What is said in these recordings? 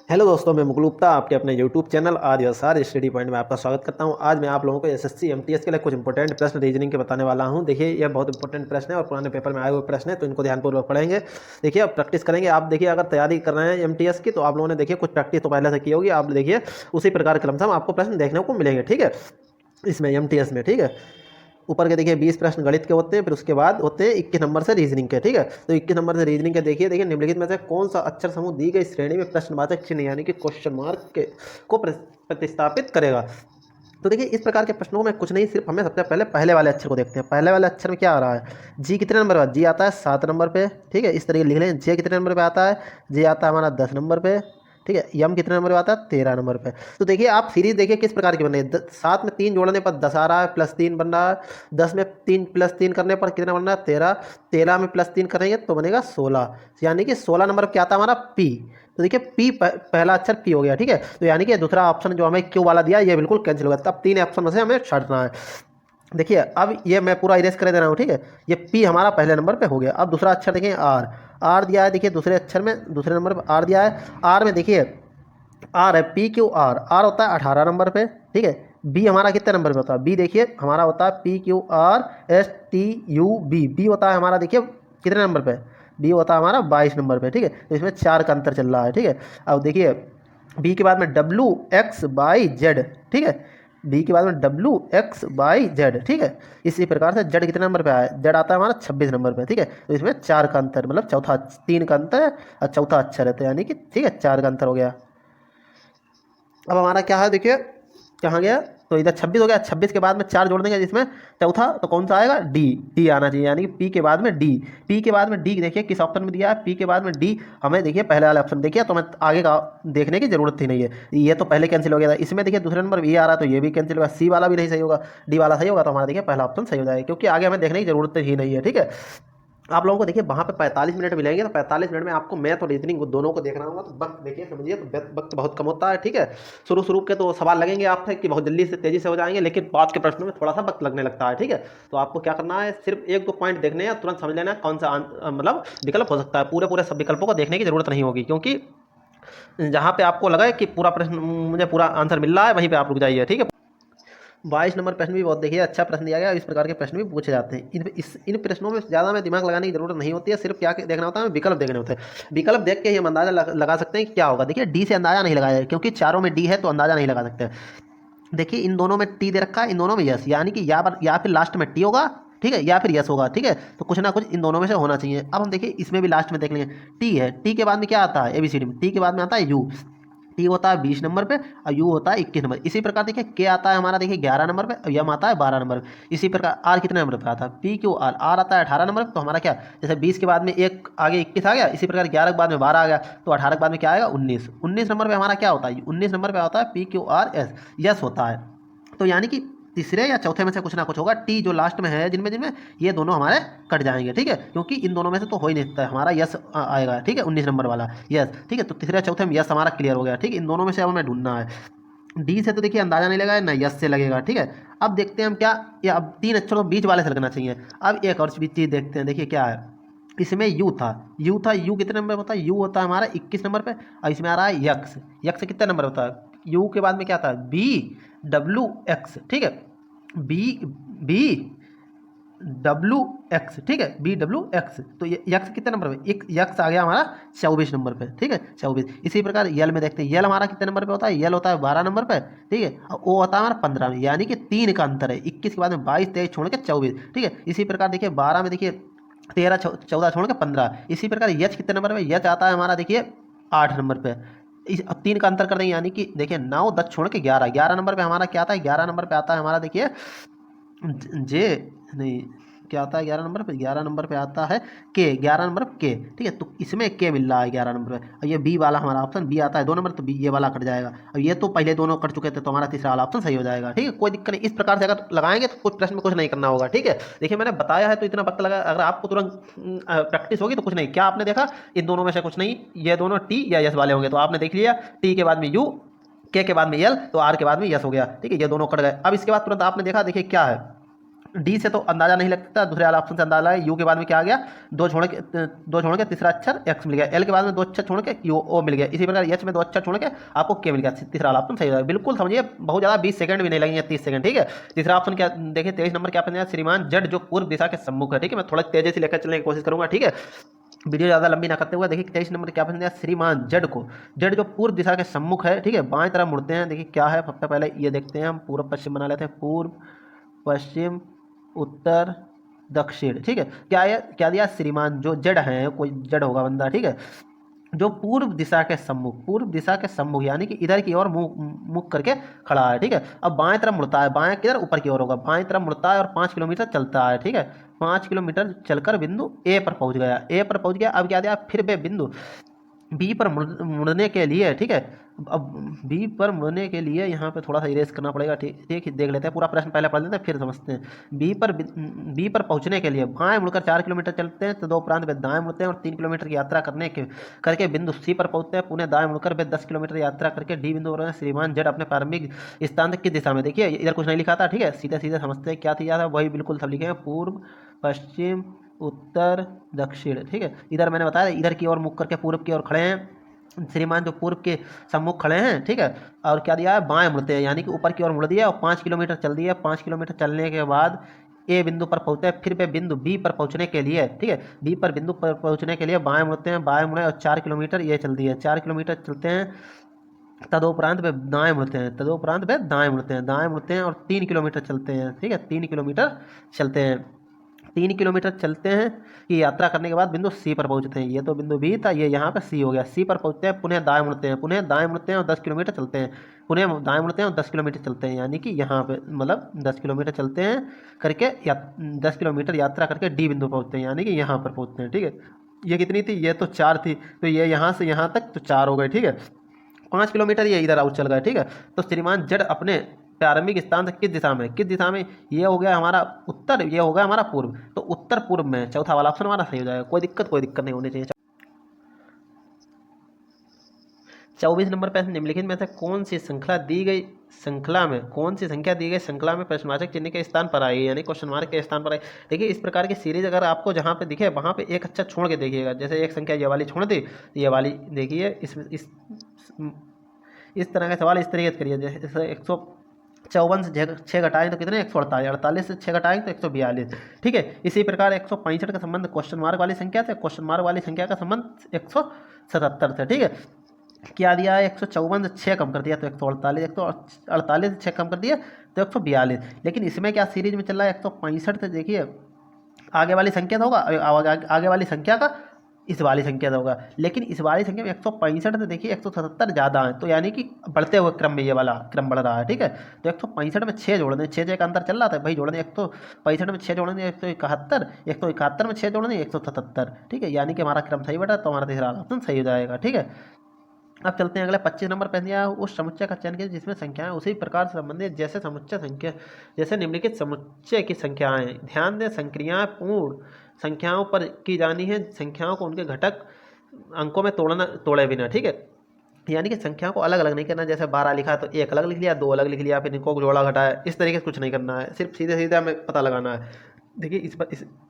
Hello दोस्तों, मैं मुकुल गुप्ता आपके अपने यूट्यूब चैनल आज सार स्टडी पॉइंट में आपका स्वागत करता हूं। आज मैं आप लोगों को एसएससी एमटीएस के लिए कुछ इंपॉर्टेंट प्रश्न रीजनिंग के बताने वाला हूं। देखिए, यह बहुत इंपॉर्टेंट प्रश्न है और पुराने पेपर में आए हुए प्रश्न है, तो इनको ध्यानपूर्वक पढ़ेंगे। देखिए, अब प्रैक्टिस करेंगे। आप देखिए, अगर तैयारी कर रहे हैं एमटीएस की तो आप लोगों ने देखिए कुछ प्रैक्टिस तो पहले से की होगी। आप देखिए उसी प्रकार क्रमशः आपको प्रश्न देखने को मिलेंगे, ठीक है, इसमें एमटीएस में, ठीक है। ऊपर के देखिए 20 प्रश्न गणित के होते हैं, फिर उसके बाद होते हैं 21 नंबर से रीजनिंग के, ठीक है। तो 21 नंबर से रीजनिंग के देखिए निम्नलिखित में से कौन सा अक्षर समूह दी गई श्रेणी में प्रश्नवाचक चिन्ह यानी कि क्वेश्चन मार्क के को प्रतिस्थापित करेगा। तो देखिए, इस प्रकार के प्रश्नों में कुछ नहीं, सिर्फ हमें सबसे पहले पहले वाले अक्षर को देखते हैं। पहले वाले अक्षर में क्या आ रहा है, जी कितने नंबर पर, जी आता है 7 नंबर पे, ठीक है। इस तरीके लिख लें, जे कितने नंबर पे आता है, जे आता है हमारा 10 नंबर पे, ठीक है। यम कितने नंबर पे आता है, 13 नंबर पे। तो देखिए, आप सीरीज देखिए किस प्रकार की बन रही है। 7 में 3 जोड़ने पर 10 आ रहा है, +3 बन रहा है। 10 में 3 +3 करने पर कितना बन रहा है, 13। 13 में +3 करेंगे तो बनेगा 16, यानी कि 16 नंबर पर क्या आता है हमारा, पी। तो देखिए, पी पहला अक्षर पी हो गया, ठीक है। तो यानी कि दूसरा ऑप्शन जो हमें क्यू वाला दिया ये बिल्कुल कैंसिल हो गया। तब 3 ऑप्शन में से हमें छांटना है। देखिए, अब ये मैं पूरा इरेज कर दे रहा हूँ, ठीक है। ये पी हमारा पहले नंबर पे हो गया। अब दूसरा अक्षर देखिए आर। आर दिया है, देखिए दूसरे अक्षर में दूसरे नंबर पर आर दिया है। आर में देखिए आर है, पी क्यू आर। आर होता है 18 नंबर पे, ठीक है। बी हमारा कितने नंबर पे होता है, बी देखिए हमारा होता है P Q R S T U B. B होता है हमारा देखिए कितने नंबर पे, बी होता है हमारा 22 नंबर पे, ठीक है। तो इसमें 4 का अंतर चल रहा है, ठीक है। अब देखिए, बी के बाद में डब्लू एक्स बाई जेड, ठीक है। बी के बाद में डब्लू एक्स बाई जेड, ठीक है। इसी प्रकार से जेड कितने नंबर पे आया, जेड आता है हमारा 26 नंबर पे, ठीक है। तो इसमें 4 का अंतर, मतलब चौथा 3 का अंतर है और चौथा अक्षर है, तो यानी कि ठीक है 4 का अंतर हो गया। अब हमारा क्या है, देखिए कहाँ गया, तो इधर 26 हो गया। 26 के बाद में 4 जोड़ देंगे जिसमें चौथा, तो कौन सा आएगा, डी। डी आना चाहिए, यानी कि पी के बाद में डी। पी के बाद में डी देखिए किस ऑप्शन में दिया है, पी के बाद में डी। हमें देखिए पहले वाला ऑप्शन देखिए, तो मैं आगे का देखने की जरूरत ही नहीं है, ये तो पहले कैंसिल हो गया था। इसमें देखिए दूसरे नंबर ये आ रहा है, तो ये भी कैंसिल होगा। सी वाला भी नहीं सही होगा, डी वाला सही होगा। तो हमारा देखिए पहला ऑप्शन सही हो जाएगा, क्योंकि आगे हमें देखने की जरूरत ही नहीं है, ठीक है। आप लोगों को देखिए वहाँ पे 45 मिनट मिलेंगे, तो 45 मिनट में आपको मैथ और रीजनिंग दोनों को देखना होगा। तो वक्त देखिए समझिए, तो वक्त बहुत कम होता है, ठीक है। शुरू शुरू के तो सवाल लगेंगे आपसे कि बहुत जल्दी से तेजी से हो जाएंगे, लेकिन बाद के प्रश्नों में थोड़ा सा वक्त लगने लगता है, ठीक है। तो आपको क्या करना है, सिर्फ 1-2 पॉइंट देखने हैं, तुरंत समझ लेना है कौन सा मतलब विकल्प हो सकता है। पूरे पूरे सब विकल्पों को देखने की जरूरत नहीं होगी, क्योंकि जहाँ पे आपको लगा कि पूरा प्रश्न मुझे पूरा आंसर मिल रहा है, वहीं पे आप रुक जाइए, ठीक है। 22 नंबर प्रश्न भी बहुत देखिए अच्छा प्रश्न दिया गया। इस प्रकार के प्रश्न भी पूछे जाते हैं। इन प्रश्नों में ज़्यादा में दिमाग लगाने की जरूरत नहीं होती है, सिर्फ क्या देखना होता है, विकल्प देखने होते हैं। विकल्प देख के ही हम अंदाजा लगा सकते हैं कि क्या होगा। देखिए, डी से अंदाजा नहीं लगाया, क्योंकि चारों में डी है तो अंदाजा नहीं लगा सकते। देखिए, इन दोनों में टी दे रखा है, इन दोनों में यस, यानी कि या फिर लास्ट में टी होगा, ठीक है, या फिर यस होगा, ठीक है। तो कुछ ना कुछ इन दोनों में से होना चाहिए। अब हम देखिए इसमें भी लास्ट में देख लेंगे, टी है। टी के बाद में क्या आता है, एबीसीडी में टी के बाद में आता है यू। टी होता है 20 नंबर पे और यू होता है 21 नंबर। इसी प्रकार देखिए के आता है हमारा देखिए 11 नंबर पे और यम आता है 12 नंबर पे। इसी प्रकार आर कितने नंबर पे आता है, पी क्यू आर। आर आता है 18 नंबर पे, तो हमारा क्या, जैसे 20 के बाद में एक आगे 21 आ गया, इसी प्रकार 11 के बाद में 12 आ गया, तो 18 के बाद में क्या आएगा, 19। 19 नंबर पे हमारा क्या होता है, 19 नंबर पे होता है P Q R S, yes होता है। तो यानी कि तीसरे या चौथे में से कुछ ना कुछ होगा। टी जो लास्ट में है जिनमें जिनमें ये दोनों हमारे कट जाएंगे, ठीक है, क्योंकि इन दोनों में से तो हो ही नहीं सकता है। हमारा यस आएगा, ठीक है, 19 नंबर वाला यस, ठीक है। तो तीसरे चौथे में यस हमारा क्लियर हो गया, ठीक है। इन दोनों में से अब हमें ढूंढना है। डी से तो देखिए अंदाजा नहीं लगा, ना यस से लगेगा, ठीक है। अब देखते हैं हम क्या, या अब 3 अक्षरों बीच वाले से लगना चाहिए। अब एक और चीज़ देखते हैं, देखिए क्या है, इसमें यू था। यू कितने नंबर पर होता है, यू होता है हमारा 21 नंबर पे, और इसमें आ रहा है यक्स। यक्स कितने नंबर होता है, यू के बाद में क्या था, बी डब्ल्यू एक्स, ठीक है। बी बी डब्ल्यू एक्स, ठीक है, बी डब्ल्यू एक्स। तो ये यक्स कितने नंबर पे, एक यक्स आ गया हमारा 24 नंबर पे, ठीक है, 24। इसी प्रकार यल में देखते हैं, यल हमारा कितने नंबर पे होता है, यल होता है 12 नंबर पे, ठीक है, और ओ होता है हमारा 15 में, यानी कि 3 का अंतर है। 21 के बाद में 22, 23 छोड़ के 24, ठीक है। इसी प्रकार देखिए 12 में देखिए 13, 14 छोड़ के 15। इसी प्रकार यच कितने नंबर पे, यच आता है हमारा देखिए 8 नंबर पे। अब 3 का अंतर कर देंगे, यानी कि देखिए 9, 10 छोड़ के 11। 11 नंबर पे हमारा क्या आता है, 11 नंबर पे आता है हमारा देखिए जे नहीं, क्या आता है 11 नंबर पे, 11 नंबर पे आता है के, 11 नंबर के, ठीक है। तो इसमें के मिल रहा है 11 नंबर पे, और ये बी वाला हमारा ऑप्शन बी आता है 2 नंबर, तो बी ये वाला कट जाएगा। और ये तो पहले दोनों कट चुके थे, तो हमारा तीसरा वाला ऑप्शन सही हो जाएगा, ठीक है। कोई दिक्कत नहीं, इस प्रकार से अगर लगाएंगे तो कुछ प्रश्न में कुछ नहीं करना होगा, ठीक है। देखिए मैंने बताया है तो इतना वक्त लगा, अगर आपको तुरंत प्रैक्टिस होगी तो कुछ नहीं। क्या आपने देखा, इन दोनों में से कुछ नहीं, ये दोनों टी या यस वाले होंगे, तो आपने देख लिया टी के बाद में यू, के बाद में यल, तो आर के बाद में यस हो गया, ठीक है, ये दोनों कट गए। अब इसके बाद तुरंत आपने देखा, देखिए क्या है, डी से तो अंदाजा नहीं लगता, दूसरे वाला ऑप्शन से अंदाजा है। यू के बाद में क्या आ गया, दो छोड़ के तीसरा अक्षर एक्स मिल गया। एल के बाद में दो अक्षर छोड़ के यू ओ मिल गया। इसी प्रकार एच में दो अक्षर छोड़ के आपको के मिल गया। तीसरा वाला ऑप्शन सही है, बिल्कुल समझिए, बहुत ज़्यादा 20 सेकंड भी नहीं लगेंगे, 30 सेकंड, ठीक है। तीसरा ऑप्शन क्या, देखिए 23 नंबर क्या बन श्रीमान जड जो पूर्व दिशा के सम्मुख है, ठीक है। मैं थोड़ा तेजी से लेकर चलने की कोशिश करूंगा, ठीक है, वीडियो ज़्यादा लंबी ना करते हुए। देखिए 23 नंबर क्या बन श्रीमान जड को, जड जो पूर्व दिशा के सम्मुख है, ठीक है, बाएं तरफ मुड़ते हैं। देखिए क्या है, सबसे पहले ये देखते हैं हम, पूर्व पश्चिम बना लेते हैं, पूर्व पश्चिम उत्तर दक्षिण, ठीक है। क्या दिया श्रीमान जो जड़ है, कोई जड़ होगा बंदा, ठीक है, जो पूर्व दिशा के सम्मुख, पूर्व दिशा के सम्मुख यानी कि इधर की ओर मुख करके खड़ा है, ठीक है। अब बाएं तरफ मुड़ता है, बाएं किधर, ऊपर की ओर होगा, बाएं तरफ मुड़ता है और 5 किलोमीटर चलता है, ठीक है। 5 किलोमीटर चलकर बिंदु ए पर पहुंच गया, ए पर पहुंच गया। अब क्या दिया, फिर वे बिंदु बी पर मुड़ने के लिए, ठीक है, अब बी पर मुड़ने के लिए यहाँ पे थोड़ा सा इरेज करना पड़ेगा, ठीक, देख लेते हैं पूरा प्रश्न, पहले पढ़ लेते हैं फिर समझते हैं। बी पर पहुँचने के लिए बाएं मुड़कर 4 किलोमीटर चलते हैं, तो दो उपरांत वे दाएं मुड़ते हैं और 3 किलोमीटर की यात्रा करके बिंदु सी पर पहुँचते हैं। पुनः दाएं मुड़कर वे 10 किलोमीटर यात्रा करके डी बिंदु पर श्रीमान जड अपने प्रारंभिक स्थान तक किस दिशा में, देखिए इधर कुछ नहीं लिखा था, ठीक है, सीधे सीधे समझते हैं क्या था, वही बिल्कुल सब लिखे हैं, पूर्व पश्चिम उत्तर दक्षिण, ठीक है। इधर मैंने बताया इधर की ओर मुख करके पूर्व की ओर खड़े हैं श्रीमान जो पूर्व के सम्मुख खड़े हैं, ठीक है। और क्या दिया है, बाएं मुड़ते हैं यानी कि ऊपर की ओर मुड़ दिया और 5 किलोमीटर चल दिया। 5 किलोमीटर चलने के बाद ए बिंदु पर पहुंचते हैं, फिर वे बिंदु बी पर पहुंचने के लिए, ठीक है, बी पर बिंदु पर पहुंचने के लिए बाएं मुड़ते हैं, बाएं मुड़े और 4 किलोमीटर ये चल दिया, 4 किलोमीटर चलते हैं। तदोपरांत वे दाएं मुड़ते हैं, तदोपरांत वे दाएं मुड़ते हैं और 3 किलोमीटर चलते हैं, ठीक है, 3 किलोमीटर चलते हैं। 3 किलोमीटर चलते हैं कि यात्रा करने के बाद बिंदु सी पर पहुंचते हैं। ये तो बिंदु बी था, ये यहाँ पे सी हो गया। सी पर पहुंचते हैं, पुनः दाएं मुड़ते हैं और 10 किलोमीटर चलते हैं, पुनः दाएं मुड़ते हैं और 10 किलोमीटर चलते हैं, यानी कि यहाँ पे मतलब 10 किलोमीटर चलते हैं करके 10 किलोमीटर यात्रा करके डी बिंदु पहुँचते हैं, यानी कि यहाँ पर पहुँचते हैं, ठीक है। ये कितनी थी, ये तो 4 थी, तो ये यहाँ से यहाँ तक तो 4 हो गए, ठीक है। 5 किलोमीटर ये इधर आउट चल गए, ठीक है। तो श्रीमान जड अपने प्रारंभिक स्थान से किस दिशा में, ये हो गया हमारा उत्तर, ये हो गया हमारा पूर्व, तो उत्तर पूर्व में चौथा वाला ऑप्शन हमारा सही हो जाएगा। कोई दिक्कत नहीं होनी चाहिए। 24 नंबर प्रश्न, निम्नलिखित में से कौन सी संख्या दी गई श्रृंखला में प्रश्नवाचक चिन्ह के स्थान पर आई, यानी क्वेश्चन मार्क के स्थान पर आई। देखिए इस प्रकार की सीरीज अगर आपको जहाँ पे दिखे वहाँ पे एक अच्छा छोड़ के देखिएगा, जैसे एक संख्या ये वाली छोड़ दी, ये वाली देखिए, इस तरह का सवाल इस तरीके से करिए, जैसे 154 से 6 घटाएं तो कितने, 148, 48 से 6 घटाएं तो 142, ठीक है। इसी प्रकार 165 का संबंध क्वेश्चन मार्क वाली संख्या से, क्वेश्चन मार्क वाली संख्या का संबंध 177 से, ठीक है। क्या दिया है, 154 से 6 कम कर दिया तो 148, 148 से 6 कम कर दिया तो 142, लेकिन इसमें क्या सीरीज में चल रहा है 165 से, देखिए आगे वाली संख्या तो होगा, आगे वाली संख्या का इस वाली संख्या होगा, लेकिन इस वाली संख्या में 165 से देखिए 177 ज़्यादा है, तो यानी कि बढ़ते हुए क्रम में ये वाला क्रम बढ़ रहा है, ठीक है। तो 165 में 6 जोड़ दें, 6 का अंतर चल रहा था भाई, जोड़ दें 165 में 6 जोड़ दें 171, 171 में 6 जोड़ दें 177, ठीक है, यानी कि हमारा क्रम सही बढ़ा, तो हमारा तीसरा ऑप्शन सही हो जाएगा, ठीक है। अब चलते हैं अगले 25 नंबर प्रश्न, या उस समुच्चय का चयन कीजिए जिसमें संख्याएं उसी प्रकार से संबंधित जैसे निम्नलिखित समुच्चय की संख्याएं। ध्यान दें, संक्रियाएं पूर्ण संख्याओं पर की जानी है, संख्याओं को उनके घटक अंकों में तोड़े बिना, ठीक है, यानी कि संख्याओं को अलग अलग नहीं करना। जैसे 12 लिखा तो एक अलग लिख लिया, 2 अलग लिख लिया, फिर इनको जोड़ा घटाया, इस तरीके से कुछ नहीं करना है, सिर्फ सीधे सीधे हमें पता लगाना है। देखिए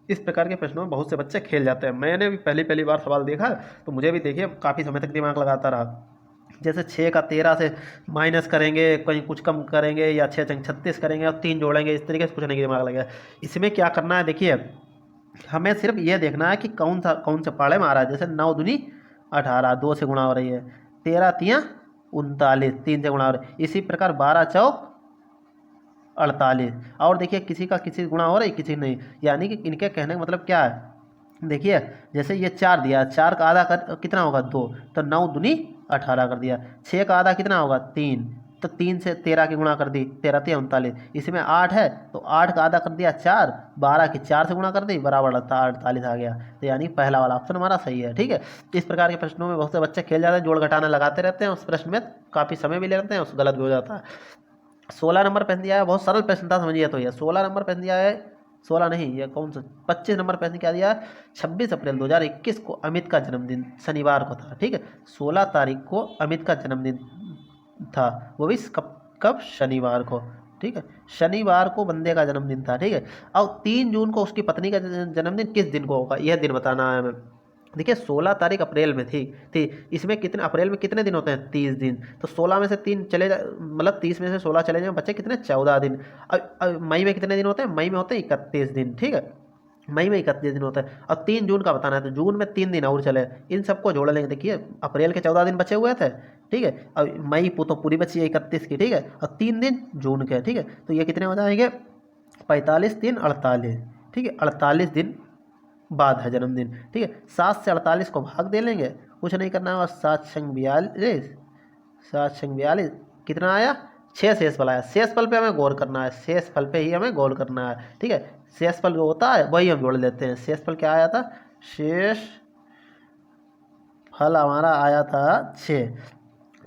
इस प्रकार के प्रश्नों में बहुत से बच्चे खेल जाते हैं। मैंने भी पहली बार सवाल देखा तो मुझे भी देखिए काफ़ी समय तक दिमाग लगाता रहा। जैसे 6 का 13 से माइनस करेंगे, कहीं कुछ कम करेंगे, या 6 चंग 36 करेंगे और 3 जोड़ेंगे, इस तरीके से कुछ नहीं दिमाग लगेगा। इसमें क्या करना है, देखिए हमें सिर्फ ये देखना है कि कौन से पाड़े में आ रहा है। जैसे 9 दूनी 18, 2 से गुणा हो रही है, 13 तियाँ 39, 3 से गुणा हो रही है। इसी प्रकार 12 चौक 48, और देखिए किसी का किसी गुणा हो रही, किसी नहीं, यानी कि इनके कहने का मतलब क्या है, देखिए जैसे ये 4 दिया, 4 का आधा कितना होगा 2, तो 9 दूनी 18 कर दिया। 6 का आधा कितना होगा 3, तो 3 से 13 की गुणा कर दी, 13 3 39। इसमें 8 है तो 8 का आधा कर दिया 4, 12 की 4 से गुणा कर दी, बराबर 48 आ गया। तो यानी पहला वाला ऑप्शन हमारा सही है, ठीक है। इस प्रकार के प्रश्नों में बहुत से बच्चे खेल जाते हैं, जोड़ घटाना लगाते रहते हैं, उस प्रश्न में काफ़ी समय भी ले लेते हैं, उस गलत भी हो जाता है। 16 नंबर प्रश्न दिया है, बहुत सरल प्रश्न था, समझिए। तो ये 16 नंबर प्रश्न दिया है, 16 नहीं, ये कौन सा 25 नंबर प्रश्न क्या दिया है, 26 अप्रैल 2021 को अमित का जन्मदिन शनिवार को था, ठीक है। 16 तारीख को अमित का जन्मदिन था, वो भी कब शनिवार को, ठीक है, शनिवार को बंदे का जन्मदिन था। ठीक है, अब 3 जून को उसकी पत्नी का जन्मदिन किस दिन को होगा, यह दिन बताना है हमें। देखिए 16 तारीख अप्रैल में थी इसमें कितने, अप्रैल में कितने दिन होते हैं, 30 दिन। तो 16 में से 3 चले जा, मतलब 30 में से 16 चले जाए, बच्चे कितने, 14 दिन। अब मई में कितने दिन होते हैं, मई में होते हैं 31 दिन। ठीक है, मई में 31 दिन होता है। और 3 जून का बताना है, तो जून में 3 दिन और चले, इन सबको जोड़ लेंगे। देखिए अप्रैल के 14 दिन बचे हुए थे। ठीक है, और मई तो पूरी बची है 31 की। ठीक है, और 3 दिन जून के। ठीक है, तो ये कितने हो जाएंगे, 45 3 48। ठीक है, 48 दिन बाद है जन्मदिन। ठीक है, 7 से 48 को भाग दे लेंगे, कुछ नहीं करना है। 7 संग 42, 7 संग 42 कितना आया, 6 शेषफल आया। शेषफल पे हमें गौर करना है, शेषफल पे ही हमें गौर करना है। ठीक है, शेषफल जो होता है वही हम जोड़ लेते हैं। शेषफल क्या आया था, शेष फल हमारा आया था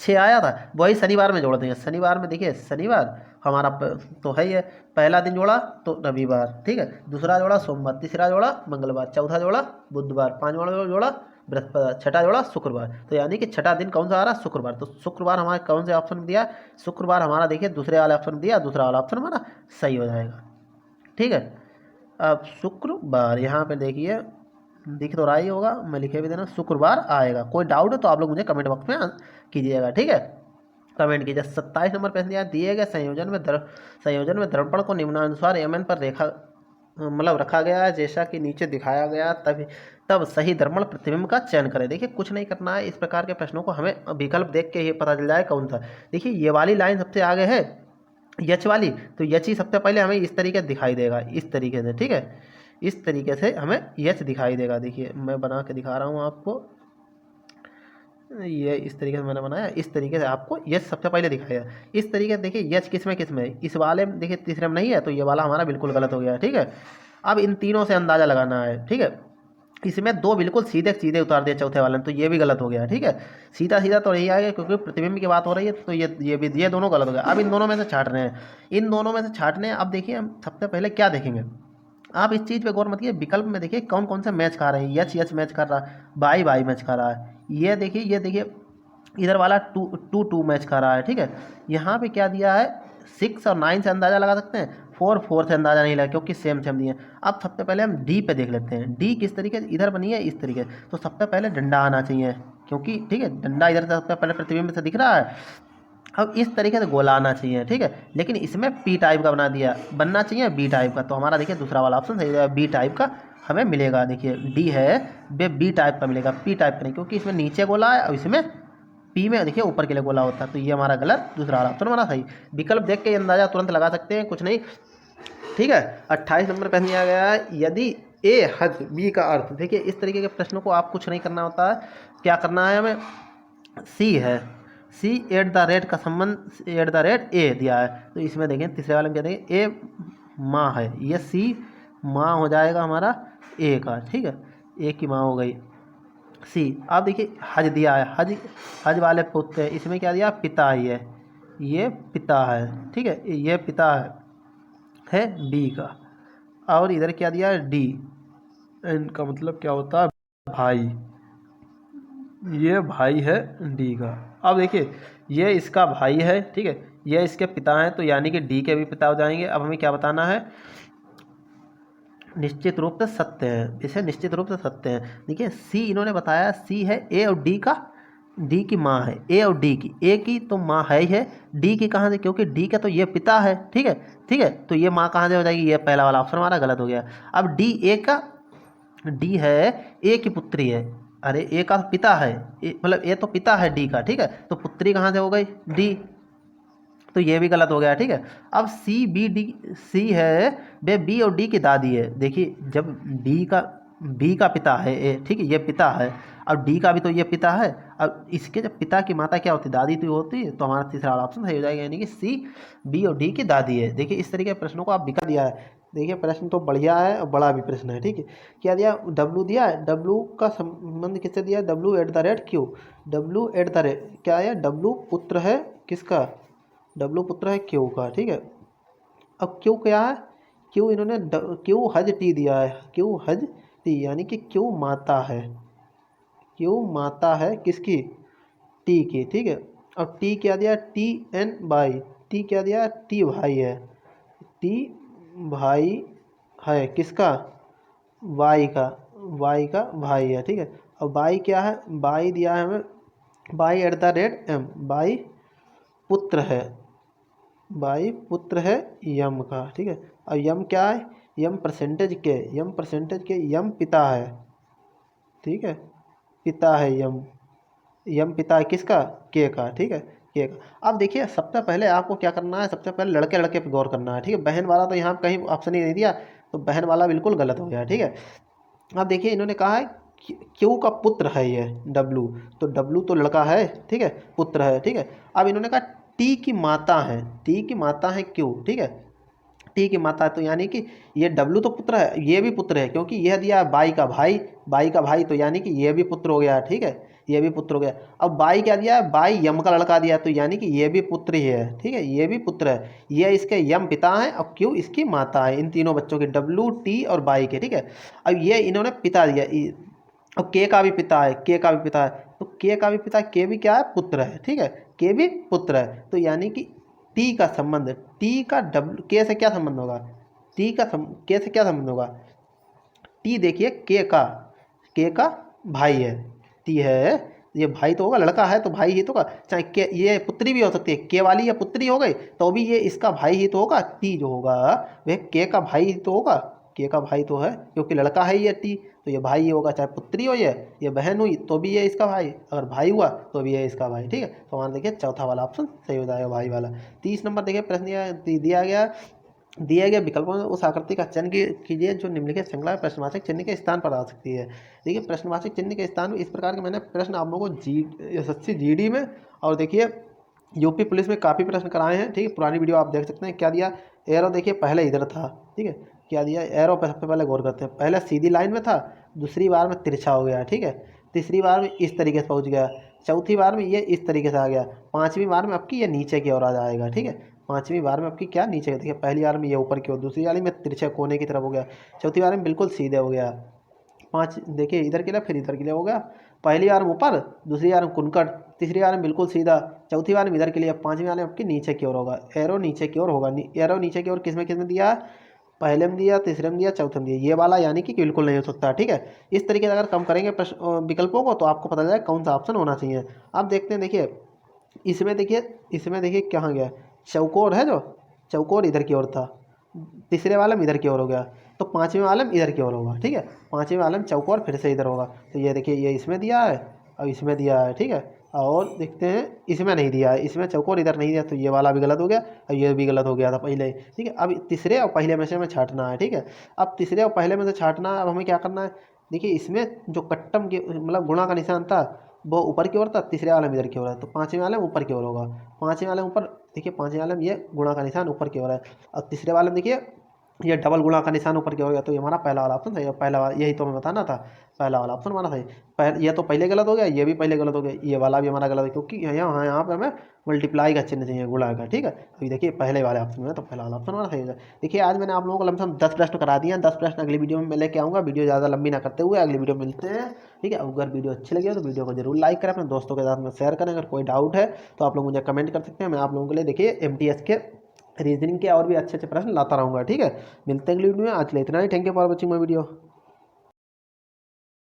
6 आया था, वही शनिवार में जोड़ देंगे। शनिवार में देखिए, शनिवार हमारा तो है ही है, पहला दिन जोड़ा तो रविवार। ठीक है, दूसरा जोड़ा सोमवार, तीसरा जोड़ा मंगलवार, चौथा जोड़ा बुधवार, पांचवा जोड़ा बृहस्पतिवार, छठा जोड़ा शुक्रवार। तो यानी कि छठा दिन कौन सा आ रहा है, शुक्रवार। तो शुक्रवार हमारे कौन से ऑप्शन में दिया, शुक्रवार हमारा देखिए दूसरे वाले ऑप्शन में दिया, दूसरा वाला ऑप्शन हमारा सही हो जाएगा। ठीक है, अब शुक्रवार यहाँ पे देखिए दिख तो रहा ही होगा, मैं लिखे भी देना, शुक्रवार आएगा। कोई डाउट है तो आप लोग मुझे कमेंट बॉक्स में कीजिएगा। ठीक है, कमेंट कीजिए। 27 नंबर प्रश्न दिया, दिए गए संयोजन में दर्पण को निम्नानुसार एमएन पर रेखा मतलब रखा गया है जैसा कि नीचे दिखाया गया, तब सही दर्पण प्रतिबिंब का चयन करें। देखिए कुछ नहीं करना है, इस प्रकार के प्रश्नों को हमें विकल्प देख के ही पता चल जाए कौन सा। देखिए ये वाली लाइन सबसे आगे है, यच वाली, तो यच ही सबसे पहले हमें इस तरीके से दिखाई देगा, इस तरीके से। ठीक है, इस तरीके से हमें यच दिखाई देगा। देखिए मैं बना के दिखा रहा हूँ आपको, ये इस तरीके से मैंने बनाया, इस तरीके से आपको यच सबसे पहले दिखाया। इस तरीके से देखिए यच किस में इस वाले में देखिए, तीसरे में नहीं है, तो ये वाला हमारा बिल्कुल गलत हो गया। ठीक है, अब इन तीनों से अंदाज़ा लगाना है। ठीक है, इसमें 2 बिल्कुल सीधे सीधे उतार दिया चौथे वाले में, तो ये भी गलत हो गया। ठीक है, सीधा सीधा तो नहीं आएगा क्योंकि प्रतिबिंब की बात हो रही है, तो ये दोनों गलत हो गया। अब इन दोनों में से छाट रहे हैं, इन दोनों में से छाटने हैं। अब देखिए हम सबसे पहले क्या देखेंगे, आप इस चीज़ पे गौर मत कीजिए, विकल्प में देखिए कौन कौन से मैच खा रहे हैं। यच यच मैच कर रहा है, बाई बाई मैच खा रहा है, ये देखिए इधर वाला 2 मैच खा रहा है। ठीक है, यहाँ पे क्या दिया है, 6 और 9 से अंदाज़ा लगा सकते हैं, 4 से अंदाज़ा नहीं लगा क्योंकि सेम दिए। अब सबसे पहले हम डी पे देख लेते हैं, डी किस तरीके से इधर बनी है, इस तरीके। तो सबसे पहले डंडा आना चाहिए, क्योंकि ठीक है डंडा इधर से सबसे पहले प्रतिबिंब से दिख रहा है। अब इस तरीके से गोला आना चाहिए। ठीक है, लेकिन इसमें पी टाइप का बना दिया, बनना चाहिए बी टाइप का। तो हमारा देखिए दूसरा वाला ऑप्शन सही है, बी टाइप का हमें मिलेगा। देखिए डी है वे बी टाइप का मिलेगा, पी टाइप का नहीं, क्योंकि इसमें नीचे गोला है और इसमें पी में देखिए ऊपर के लिए गोला होता है। तो ये हमारा गलत, दूसरा वाला ऑप्शन हमारा सही। विकल्प देख के अंदाजा तुरंत लगा सकते हैं, कुछ नहीं। ठीक है, 28 नंबर पे दिया गया है, यदि ए हज बी का अर्थ। देखिए इस तरीके के प्रश्नों को आप कुछ नहीं करना होता है, क्या करना है हमें, सी है, सी @ का संबंध @ ए दिया है। तो इसमें देखें तीसरे वाले में क्या देखें, ए माँ है, ये सी माँ हो जाएगा हमारा ए का। ठीक है, ए की माँ हो गई सी। अब देखिए हज दिया है, हज वाले पुत्र है, इसमें क्या दिया, पिता ही है, ये पिता है। ठीक है, ये पिता है डी का, और इधर क्या दिया है, डी, इनका मतलब क्या होता है, भाई, ये भाई है डी का। अब देखिए ये इसका भाई है। ठीक है, ये इसके पिता हैं, तो यानी कि डी के भी पिता हो जाएंगे। अब हमें क्या बताना है, निश्चित रूप से सत्य है, इसे निश्चित रूप से सत्य है। देखिए सी इन्होंने बताया, सी है ए और डी का, डी की माँ है, ए और डी की, ए की तो माँ है ही है, डी की कहाँ से, क्योंकि डी का तो ये पिता है। ठीक है, ठीक है, तो ये माँ कहाँ से हो जाएगी, ये पहला वाला ऑप्शन हमारा गलत हो गया। अब डी ए का, डी है ए की पुत्री है, अरे ए का पिता है, मतलब ए तो पिता है डी का। ठीक है, तो पुत्री कहाँ से हो गई, डी, तो ये भी गलत हो गया। ठीक है, अब सी है वे बी और डी की दादी है। देखिए जब बी का पिता है ए, ठीक है, ये पिता है, अब डी का भी तो ये पिता है। अब इसके जब पिता की माता क्या होती है, दादी तो होती है, तो हमारा तीसरा वाला ऑप्शन सही हो जाएगा, यानी कि सी बी और डी की दादी है। देखिए इस तरीके के प्रश्नों को आप विकल्प दिया है। देखिए प्रश्न तो बढ़िया है और बड़ा भी प्रश्न है। ठीक है, क्या दिया, डब्लू दिया है, डब्लू का संबंध किससे दिया, W@Q, क्या है, डब्लू पुत्र है किसका, डब्लू पुत्र है क्यू का। ठीक है, अब क्यू क्या है, क्यू इन्होंने क्यू हज टी दिया है, क्यू हज टी, यानी कि क्यू माता है, क्यू माता है किसकी, टी की। ठीक है, अब टी क्या दिया, TN बाई, टी क्या दिया, टी भाई है, टी भाई है किसका, वाई का, वाई का भाई है, ठीक है। अब वाई क्या है, वाई दिया है हमें, Y at the rate M, Y पुत्र है, वाई पुत्र है यम का, ठीक है। अब यम क्या है, यम परसेंटेज के, यम परसेंटेज के, यम पिता है, ठीक है, पिता है यम, यम पिता है किसका, के का, ठीक है, के का। अब देखिए सबसे पहले आपको क्या करना है, सबसे पहले लड़के लड़के पे गौर करना है, ठीक है। बहन वाला तो यहाँ कहीं ऑप्शन ही नहीं दिया, तो बहन वाला बिल्कुल गलत हो गया, ठीक है। अब देखिए इन्होंने कहा है क्यू का पुत्र है ये डब्लू, तो डब्लू तो लड़का है, ठीक है, पुत्र है, ठीक है। अब इन्होंने कहा टी की माता है, टी की माता है क्यू, ठीक है, टी की माता है, तो यानी कि ये डब्लू तो पुत्र है, ये भी पुत्र है, क्योंकि यह दिया है बाई का भाई, बाई का भाई, तो यानी कि ये भी पुत्र हो गया, ठीक है, ये भी पुत्र हो गया। अब बाई क्या दिया है, बाई यम का लड़का दिया, तो यानी कि ये भी पुत्र ही है, ठीक है, ये भी पुत्र है, ये इसके यम पिता है और क्यू इसकी माता है, इन तीनों बच्चों के, डब्लू टी और बाई के, ठीक है। अब ये इन्होंने पिता दिया, अब के का भी पिता है, के का भी पिता है, तो के का भी पिता, के भी क्या है, पुत्र है, ठीक है, के भी पुत्र है, तो यानी कि टी का संबंध, टी का डब्ल्यू के से क्या संबंध होगा, टी का के से क्या संबंध होगा, टी देखिए के का भाई है, टी है, ये भाई तो होगा, लड़का है तो भाई ही तो होगा, चाहे के, ये पुत्री भी हो सकती है, के वाली या पुत्री हो गई तो भी ये इसका भाई ही तो होगा, टी जो होगा वह के का भाई ही तो होगा, के का भाई तो है, क्योंकि लड़का है ये टी, तो ये भाई ही होगा, चाहे पुत्री हो ये बहन हुई तो भी ये इसका भाई, अगर भाई हुआ तो भी ये इसका भाई, ठीक है। तो वहाँ देखिए चौथा वाला ऑप्शन सही हो जाएगा, भाई वाला। 30 नंबर देखिए प्रश्न दिया गया विकल्पों में उस आकृति का चयन कीजिए जो निम्नलिखित श्रृंखला में प्रश्नवाचक चिन्ह के स्थान पर आ सकती है। देखिए प्रश्नवाचक चिन्ह के स्थान में इस प्रकार के मैंने प्रश्न आप लोगों को एसएससी जीडी में और देखिए यूपी पुलिस में काफ़ी प्रश्न कराए हैं, ठीक है, पुरानी वीडियो आप देख सकते हैं। क्या दिया, एरो देखिए पहले इधर था, ठीक है, क्या दिया, एरो पर सबसे पहले गौर करते हैं, पहले सीधी लाइन में था, दूसरी बार में तिरछा हो गया, ठीक है, तीसरी बार में इस तरीके से पहुंच गया, चौथी बार में ये इस तरीके से आ गया, पांचवी बार में आपकी ये नीचे की ओर आ जाएगा, ठीक है, पांचवी बार में आपकी क्या नीचे, देखिए पहली बार में ये ऊपर की ओर, दूसरी वाली में तिरछे कोने की तरफ हो गया, चौथी बार में बिल्कुल सीधे हो गया, पाँच देखिए इधर के लिए फिर इधर के लिए हो गया, पहली बार में ऊपर, दूसरी बार में कुनकट, तीसरी बार में बिल्कुल सीधा, चौथी बार में इधर के लिए, पांचवी बार में आपकी नीचे की ओर होगा, एरो नीचे की ओर होगा, एरो नीचे की ओर किस में दिया, पहले में दिया, तीसरे में दिया, चौथे में दिया, ये वाला यानी कि बिल्कुल नहीं हो सकता, ठीक है। इस तरीके से अगर कम करेंगे विकल्पों को तो आपको पता चलेगा कौन सा ऑप्शन होना चाहिए। अब देखते हैं, इसमें देखिए कहाँ गया, चौकोर है जो, चौकोर इधर की ओर था, तीसरे वाला में इधर की ओर हो गया, तो पाँचवें वाला में इधर की ओर होगा, ठीक है, पाँचवें वाला में चौकोर फिर से इधर होगा, तो ये देखिए ये इसमें दिया है और इसमें दिया है, ठीक है, और देखते हैं इसमें नहीं दिया है, इसमें चौकोर इधर नहीं दिया, तो ये वाला भी गलत हो गया और ये भी गलत हो गया था पहले ही, ठीक है। अब तीसरे और पहले में से हमें छांटना है, ठीक है, अब तीसरे और पहले में से छांटना है, अब हमें क्या करना है, देखिए इसमें जो कट्टम के मतलब गुणा का निशान था वो ऊपर की ओर था, तीसरे वाले में इधर की ओर है, तो पाँचवें वाले में ऊपर की ओर होगा, पाँचवें वाले में ऊपर, देखिए पाँचवें वाले में ये गुणा का निशान ऊपर की ओर है, और तीसरे वाले में देखिए ये डबल गुणा का निशान ऊपर की ओर गया, तो ये हमारा पहला वाला ऑप्शन सही है, पहला वाला यही तो हमें बताना था, पहला वाला ऑप्शन हमारा सही, ये तो पहले गलत हो गया, ये भी पहले गलत हो गया, ये वाला भी हमारा गलत है, क्योंकि यहाँ पे हमें मल्टीप्लाई का चिन्ह चाहिए, गुणा का, ठीक है। अभी देखिए पहले वाले ऑप्शन में तो पहला वाला ऑप्शन हमारा सही है। देखिए आज मैंने आप लोगों को लमसम 10 प्रश्न करा दिए हैं, 10 प्रश्न अगली वीडियो में मैं लेके आऊँगा, वीडियो ज़्यादा लंबी ना करते हुए अगली वीडियो में मिलते हैं, ठीक है। अगर वीडियो अच्छी लगी हो तो वीडियो को जरूर लाइक करें, अपने दोस्तों के साथ में शेयर करें, अगर कोई डाउट है तो आप लोग मुझे कमेंट कर सकते हैं, मैं आप लोगों के लिए देखिए MTS के रीजनिंग के और भी अच्छे अच्छे प्रश्न लाता रहूँगा, ठीक है। मिलते हैं अगली वीडियो में, आज के लिए इतना ही, thank you for watching my video.